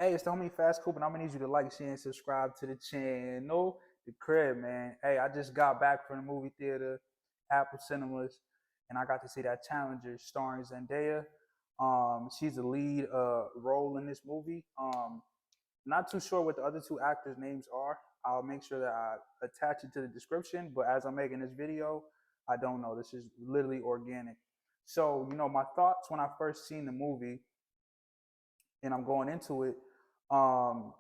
Hey, it's the homie Fast Coop, and I'm gonna need you to like, share, and subscribe to the channel. The crib, man. Hey, I just got back from the movie theater, Apple Cinemas, and I got to see that Challenger starring Zendaya. She's the lead role in this movie. Not too sure what the other two actors' names are. I'll make sure that I attach it to the description. But as I'm making this video, I don't know. This is literally organic. So, my thoughts when I first seen the movie and I'm going into it, um,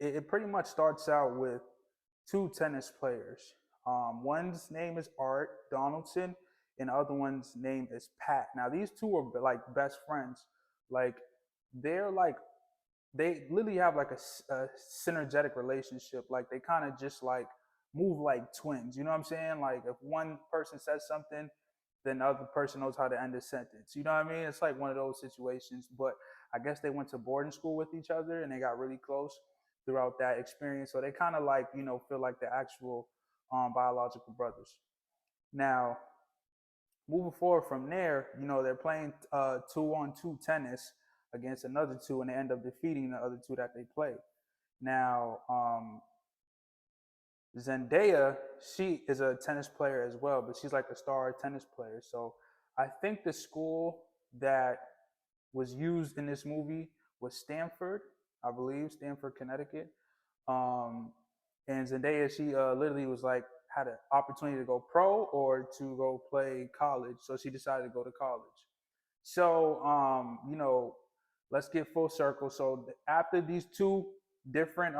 it pretty much starts out with two tennis players. One's name is Art Donaldson, and the other one's name is Pat. Now these two are like best friends. Like they're like they literally have like a synergetic relationship. Like they kind of just like move like twins. You know what I'm saying? Like if one person says something, then the other person knows how to end a sentence. You know what I mean? It's like one of those situations. But I guess they went to boarding school with each other and they got really close throughout that experience. So they kind of like, feel like the actual biological brothers. Now, moving forward from there, they're playing 2-on-2 tennis against another two, and they end up defeating the other two that they played. Now, Zendaya, she is a tennis player as well, but she's like a star tennis player. So I think the school that was used in this movie was Stanford, I believe, Stanford, Connecticut. Um, and Zendaya, she literally was like had an opportunity to go pro or to go play college, so she decided to go to college. So let's get full circle. So after these two different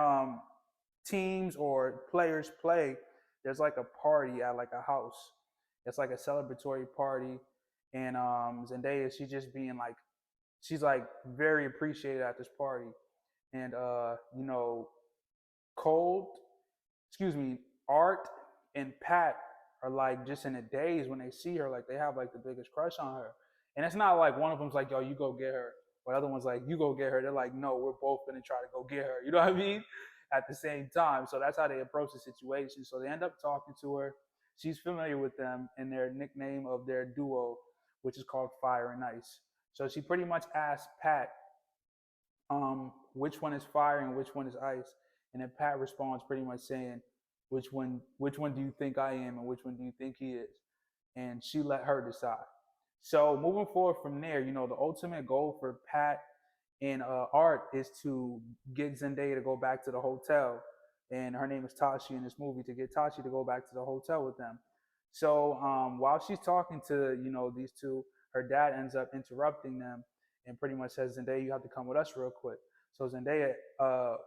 teams or players play, there's like a party at like a house. It's like a celebratory party, and Zendaya, she's just being like, she's like very appreciated at this party, and Cold, excuse me, Art and Pat are like just in a daze when they see her. Like they have like the biggest crush on her, and it's not like one of them's like, "Yo, you go get her," or the other one's like, "You go get her." They're like, "No, we're both gonna try to go get her." You know what I mean? At the same time, so that's how they approach the situation. So they end up talking to her. She's familiar with them and their nickname of their duo, which is called Fire and Ice. So she pretty much asked Pat, which one is fire and which one is ice, and then Pat responds pretty much saying, which one do you think I am and which one do you think he is, and she let her decide. So moving forward from there, the ultimate goal for Pat and Art is to get Zendaya to go back to the hotel, and her name is Tashi in this movie, to get Tashi to go back to the hotel with them. So while she's talking to these two, her dad ends up interrupting them and pretty much says, "Zendaya, you have to come with us real quick." So Zendaya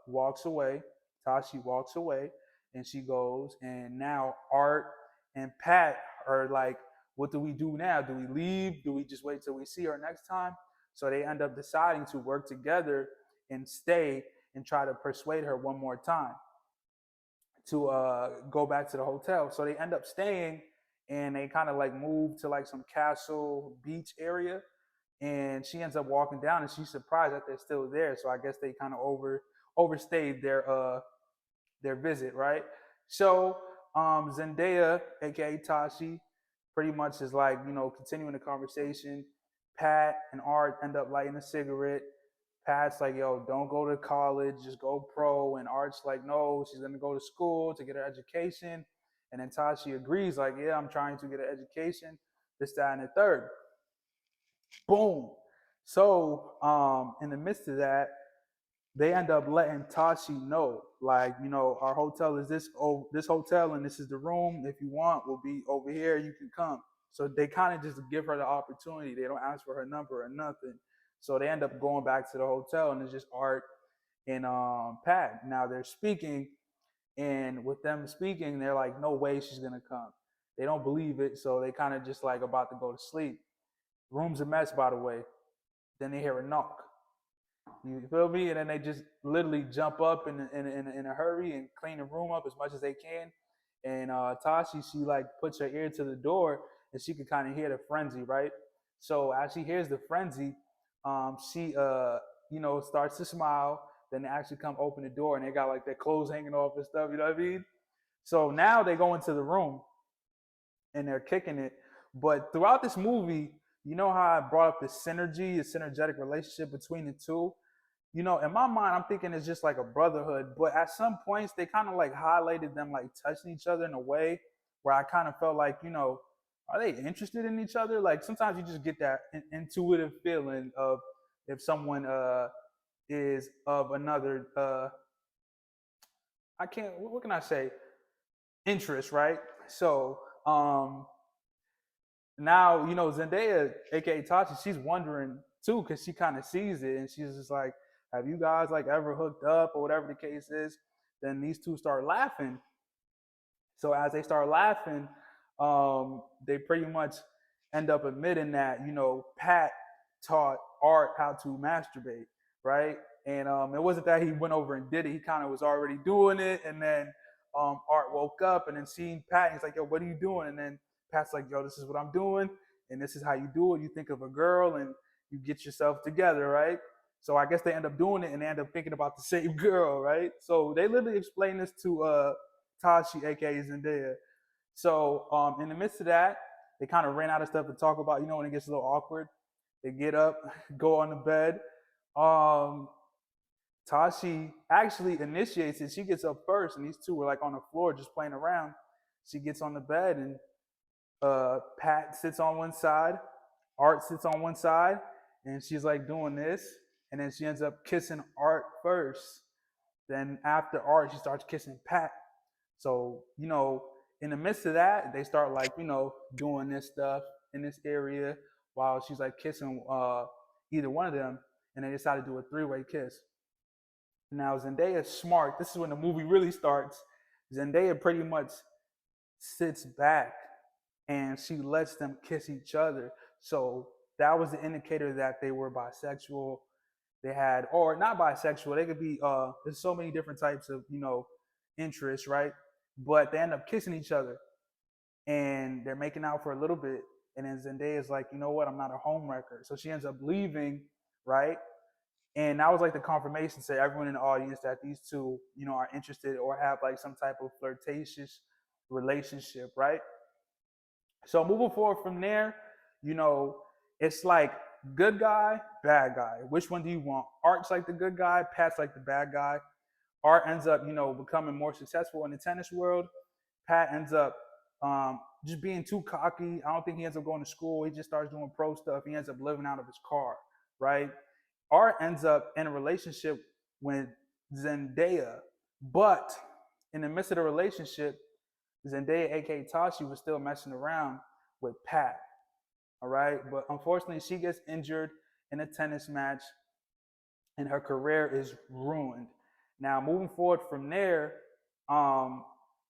walks away, Tashi walks away, and she goes. And now Art and Pat are like, "What do we do now? Do we leave? Do we just wait till we see her next time?" So they end up deciding to work together and stay and try to persuade her one more time to go back to the hotel. So they end up staying, and they kind of like move to like some castle beach area, and she ends up walking down and she's surprised that they're still there. So I guess they kind of overstayed their visit, right? So Zendaya, aka Tashi, pretty much is like, continuing the conversation. Pat and Art end up lighting a cigarette. Pat's like, "Yo, don't go to college, just go pro." And Art's like, "No, she's gonna go to school to get her education." And then Tashi agrees, like, "Yeah, I'm trying to get an education, this, that, and the third." Boom. So in the midst of that, they end up letting Tashi know, like, our hotel is this hotel, and this is the room. If you want, we'll be over here. You can come. So they kind of just give her the opportunity. They don't ask for her number or nothing. So they end up going back to the hotel, and it's just Art and Pat. Now they're speaking, and with them speaking, they're like, "No way, she's gonna come." They don't believe it, so they kind of just like about to go to sleep. Room's a mess, by the way. Then they hear a knock. You feel me? And then they just literally jump up in a hurry and clean the room up as much as they can. And Tashi, she like puts her ear to the door and she can kind of hear the frenzy, right? So as she hears the frenzy, she starts to smile. Then they actually come open the door and they got like their clothes hanging off and stuff. You know what I mean? So now they go into the room and they're kicking it. But throughout this movie, you know how I brought up the synergy, the synergetic relationship between the two? in my mind, I'm thinking it's just like a brotherhood. But at some points, they kind of like highlighted them like touching each other in a way where I kind of felt like, are they interested in each other? Like sometimes you just get that intuitive feeling of if someone is of another, I can't, what can I say? Interest, right? So now, Zendaya, aka Tasha, she's wondering too, because she kind of sees it and she's just like, have you guys like ever hooked up or whatever the case is? Then these two start laughing. So as they start laughing, they pretty much end up admitting that Pat taught Art how to masturbate, right? And it wasn't that he went over and did it; he kind of was already doing it. And then Art woke up and then seen Pat, and he's like, "Yo, what are you doing?" And then Pat's like, "Yo, this is what I'm doing, and this is how you do it. You think of a girl and you get yourself together, right?" So I guess they end up doing it, and they end up thinking about the same girl, right? So they literally explain this to Tashi, aka Zendaya. So in the midst of that, they kind of ran out of stuff to talk about. When it gets a little awkward, they get up, go on the bed. Um, Tashi actually initiates it. She gets up first, and these two were like on the floor just playing around. She gets on the bed, and Pat sits on one side, Art sits on one side, and she's like doing this, and then she ends up kissing Art first. Then after Art, she starts kissing Pat. So, in the midst of that, they start like, doing this stuff in this area while she's like kissing either one of them. And they decide to do a three-way kiss. Now, Zendaya's smart. This is when the movie really starts. Zendaya pretty much sits back and she lets them kiss each other. So that was the indicator that they were bisexual. They had, or not bisexual, they could be, there's so many different types of, interests, right? But they end up kissing each other and they're making out for a little bit. And then Zendaya is like, you know what? I'm not a homewrecker. So she ends up leaving, right? And that was like the confirmation to everyone in the audience that these two, are interested or have like some type of flirtatious relationship, right? So moving forward from there, you know, it's like good guy, bad guy. Which one do you want? Art's like the good guy, Pat's like the bad guy. Art ends up, becoming more successful in the tennis world. Pat ends up just being too cocky. I don't think he ends up going to school. He just starts doing pro stuff. He ends up living out of his car, right? Art ends up in a relationship with Zendaya, but in the midst of the relationship, Zendaya, aka Tashi, was still messing around with Pat. All right, but unfortunately, she gets injured in a tennis match, and her career is ruined. Now, moving forward from there, um,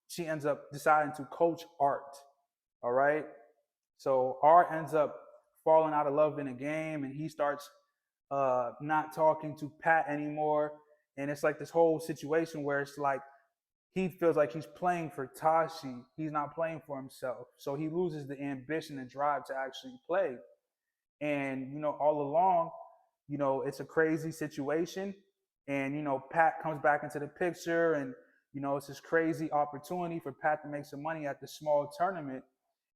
she ends up deciding to coach Art. All right, so Art ends up falling out of love in a game, and he starts not talking to Pat anymore. And it's like this whole situation where it's like he feels like he's playing for Tashi. He's not playing for himself. So he loses the ambition and drive to actually play. And, all along, it's a crazy situation. And, Pat comes back into the picture and, it's this crazy opportunity for Pat to make some money at the small tournament.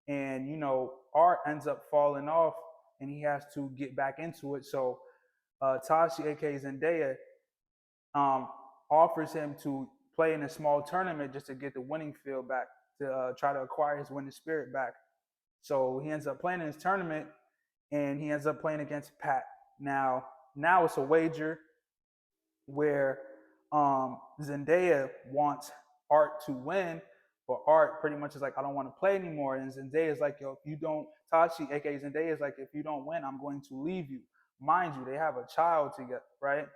And, Art ends up falling off and he has to get back into it. So Tashi, aka Zendaya, um, offers him to play in a small tournament just to get the winning field back, to try to acquire his winning spirit back. So he ends up playing in his tournament, and he ends up playing against Pat. Now it's a wager where Zendaya wants Art to win, but Art pretty much is like, I don't want to play anymore. And Zendaya is like, yo, if you don't, Tashi, aka Zendaya, is like, if you don't win, I'm going to leave you. Mind you, they have a child together, right?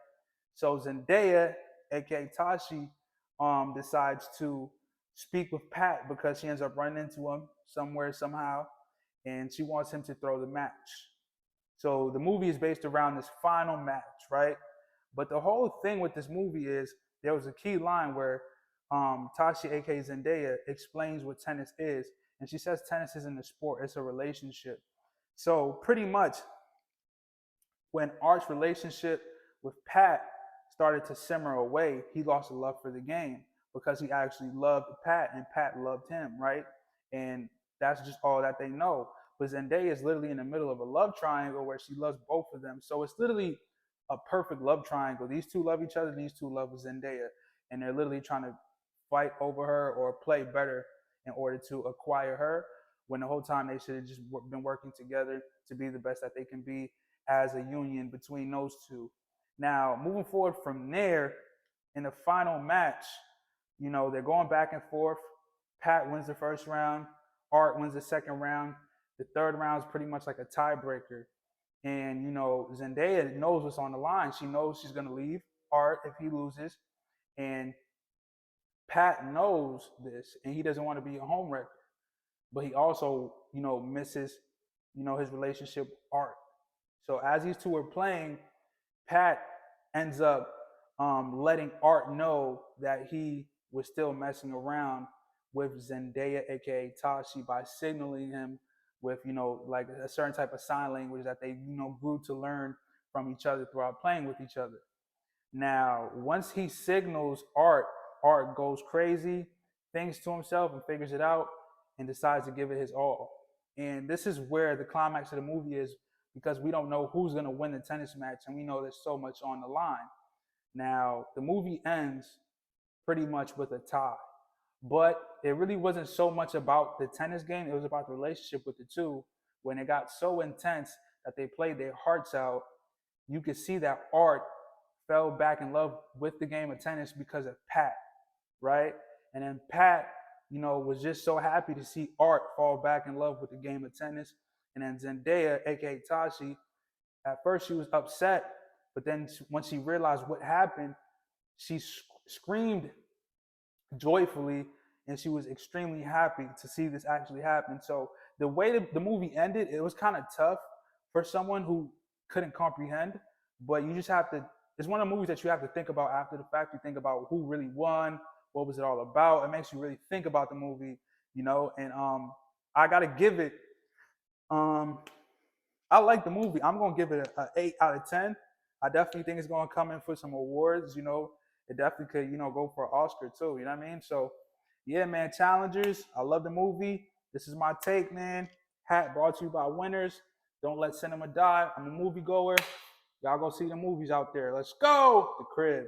So Zendaya, aka Tashi, decides to speak with Pat because she ends up running into him somewhere somehow, and she wants him to throw the match. So the movie is based around this final match, right? But the whole thing with this movie is there was a key line where Tashi, aka Zendaya, explains what tennis is, and she says tennis isn't a sport; it's a relationship. So pretty much, when Art's relationship with Pat started to simmer away, he lost a love for the game because he actually loved Pat and Pat loved him, right? And that's just all that they know. But Zendaya is literally in the middle of a love triangle where she loves both of them. So it's literally a perfect love triangle. These two love each other. These two love Zendaya, and they're literally trying to fight over her or play better in order to acquire her. When the whole time they should have just been working together to be the best that they can be as a union between those two. Now, moving forward from there, in the final match, they're going back and forth. Pat wins the first round. Art wins the second round. The third round is pretty much like a tiebreaker. And, Zendaya knows what's on the line. She knows she's going to leave Art if he loses. And Pat knows this, and he doesn't want to be a homewrecker. But he also, misses, his relationship with Art. So as these two are playing, Pat ends up letting Art know that he was still messing around with Zendaya, aka Tashi, by signaling him with, like a certain type of sign language that they, grew to learn from each other throughout playing with each other. Now, once he signals Art, Art goes crazy, thinks to himself and figures it out and decides to give it his all. And this is where the climax of the movie is, because we don't know who's going to win the tennis match, and we know there's so much on the line. Now, the movie ends pretty much with a tie, but it really wasn't so much about the tennis game. It was about the relationship with the two. When it got so intense that they played their hearts out, you could see that Art fell back in love with the game of tennis because of Pat, right? And then Pat, was just so happy to see Art fall back in love with the game of tennis. And then Zendaya, aka Tashi, at first she was upset, but then once she realized what happened, she screamed joyfully, and she was extremely happy to see this actually happen. So the way the movie ended, it was kind of tough for someone who couldn't comprehend, but you just have to. It's one of the movies that you have to think about after the fact. You think about who really won, what was it all about. It makes you really think about the movie, And I gotta give it. Um, I like the movie. I'm gonna give it an 8 out of 10. I definitely think it's gonna come in for some awards. It definitely could, go for an Oscar too. You know what I mean? So, yeah, man. Challengers. I love the movie. This is my take, man. Hat brought to you by Winners. Don't let cinema die. I'm a movie goer. Y'all go see the movies out there. Let's go. The Crib.